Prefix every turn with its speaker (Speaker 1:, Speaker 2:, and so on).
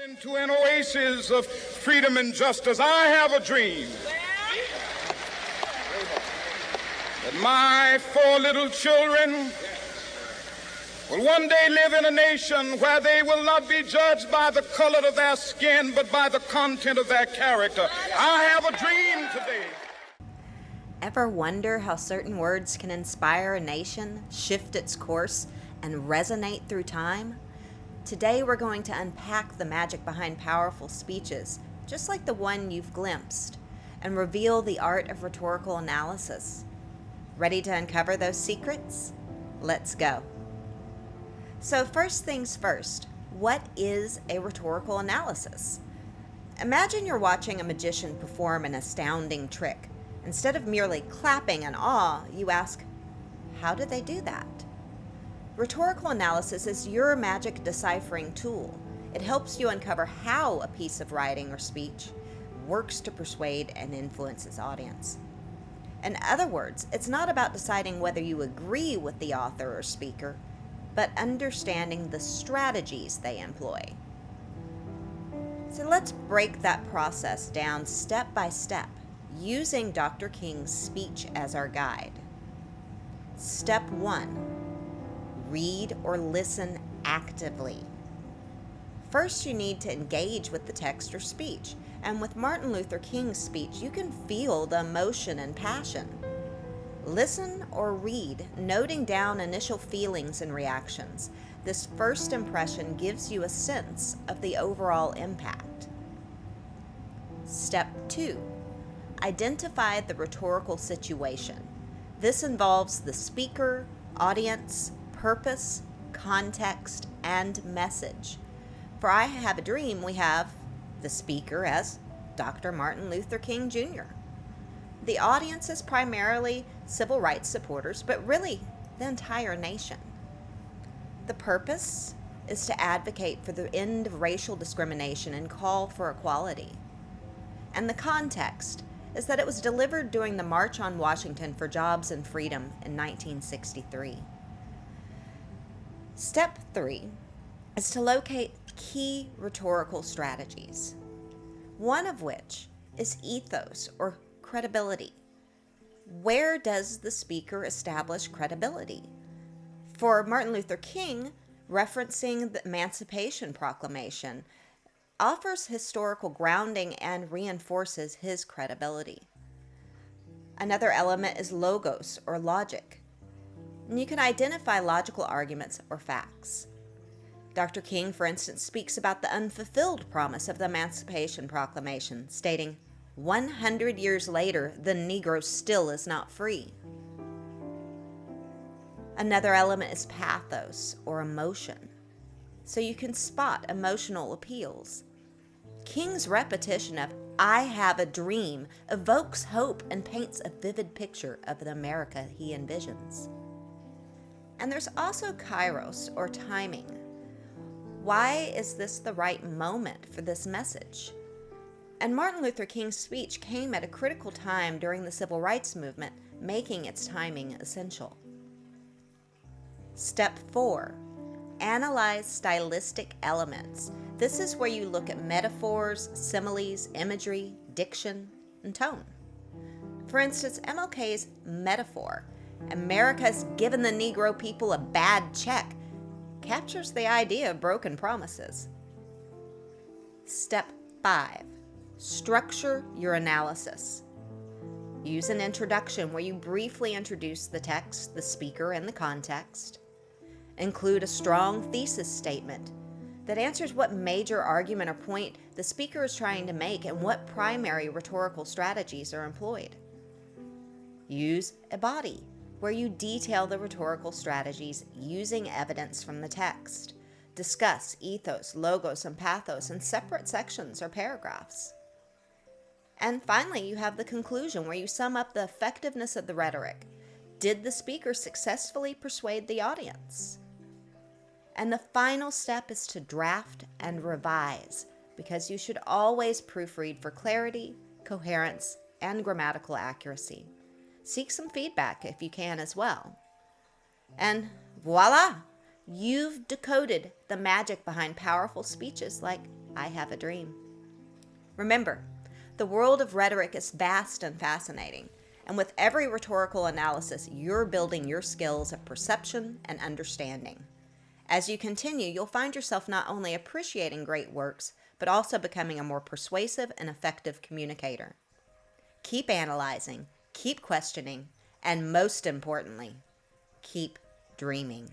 Speaker 1: Into an oasis of freedom and justice. I have a dream that my 4 little children will one day live in a nation where they will not be judged by the color of their skin, but by the content of their character. I have a dream today.
Speaker 2: Ever wonder how certain words can inspire a nation, shift its course, and resonate through time? Today we're going to unpack the magic behind powerful speeches, just like the one you've glimpsed, and reveal the art of rhetorical analysis. Ready to uncover those secrets? Let's go. So first things first, what is a rhetorical analysis? Imagine you're watching a magician perform an astounding trick. Instead of merely clapping in awe, you ask, how did they do that? Rhetorical analysis is your magic deciphering tool. It helps you uncover how a piece of writing or speech works to persuade and influence its audience. In other words, it's not about deciding whether you agree with the author or speaker, but understanding the strategies they employ. So let's break that process down step by step, using Dr. King's speech as our guide. Step 1. Read or listen actively. First, you need to engage with the text or speech, and with Martin Luther King's speech, you can feel the emotion and passion. Listen or read, noting down initial feelings and reactions. This first impression gives you a sense of the overall impact. Step 2. Identify the rhetorical situation. This involves the speaker, audience, purpose, context, and message. For I Have a Dream, we have the speaker as Dr. Martin Luther King Jr. The audience is primarily civil rights supporters, but really the entire nation. The purpose is to advocate for the end of racial discrimination and call for equality. And the context is that it was delivered during the March on Washington for Jobs and Freedom in 1963. Step 3 is to locate key rhetorical strategies, one of which is ethos or credibility. Where does the speaker establish credibility? For Martin Luther King, referencing the Emancipation Proclamation offers historical grounding and reinforces his credibility. Another element is logos or logic. And you can identify logical arguments or facts. Dr. King, for instance, speaks about the unfulfilled promise of the Emancipation Proclamation, stating, 100 years later, the Negro still is not free. Another element is pathos or emotion. So you can spot emotional appeals. King's repetition of, I have a dream, evokes hope and paints a vivid picture of the America he envisions. And there's also kairos, or timing. Why is this the right moment for this message? And Martin Luther King's speech came at a critical time during the Civil Rights Movement, making its timing essential. Step 4. Analyze stylistic elements. This is where you look at metaphors, similes, imagery, diction, and tone. For instance, MLK's metaphor, America's given the Negro people a bad check, captures the idea of broken promises. Step 5. Structure your analysis. Use an introduction where you briefly introduce the text, the speaker, and the context. Include a strong thesis statement that answers what major argument or point the speaker is trying to make and what primary rhetorical strategies are employed. Use a body, where you detail the rhetorical strategies using evidence from the text. Discuss ethos, logos, and pathos in separate sections or paragraphs. And finally, you have the conclusion where you sum up the effectiveness of the rhetoric. Did the speaker successfully persuade the audience? And the final step is to draft and revise, because you should always proofread for clarity, coherence, and grammatical accuracy. Seek some feedback if you can as well. And voila! You've decoded the magic behind powerful speeches like I have a dream. Remember, the world of rhetoric is vast and fascinating, and with every rhetorical analysis, you're building your skills of perception and understanding. As you continue, you'll find yourself not only appreciating great works, but also becoming a more persuasive and effective communicator. Keep analyzing, keep questioning, and most importantly, keep dreaming.